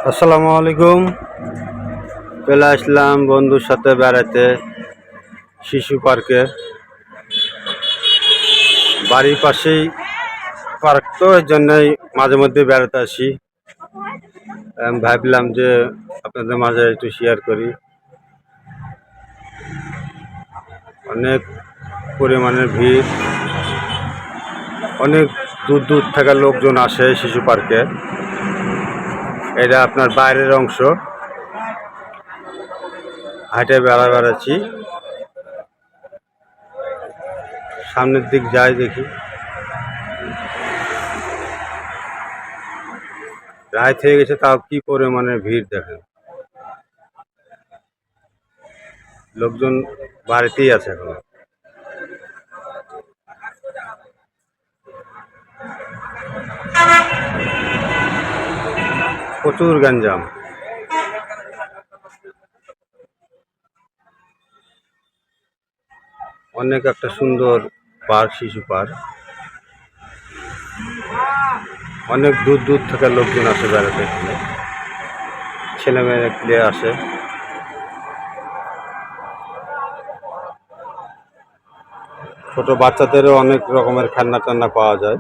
আসসালামু আলাইকুম। চলে আসলাম বন্ধুর সাথে বেড়াতে শিশু পার্কে। বাড়ির পাশেই পার্ক, তো এর জন্যই মাঝে মধ্যে বেড়াতে আসি। আমি ভাবলাম যে আপনাদের মাঝে একটু শেয়ার করি। অনেক পরিমাণের ভিড়, অনেক দূর দূর থেকে লোকজন আসে শিশু পার্কে। এটা আপনার বাইরের অংশ। হাটে বেড়াচ্ছি, সামনের দিক যাই দেখি। রাত হয়ে গেছে, তাও কি পরিমাণে ভিড় দেখেন। লোকজন বাড়িতেই আছে এখন। প্রচুর গ্যাঞ্জাম। অনেক একটা সুন্দর পার্ক, শিশু পার্ক। অনেক দূর দূর থেকে লোকজন আসে বেড়াতে, ছেলে মেয়ে আসে। ছোট বাচ্চাদেরও অনেক রকমের খেলনা টেলনা পাওয়া যায়।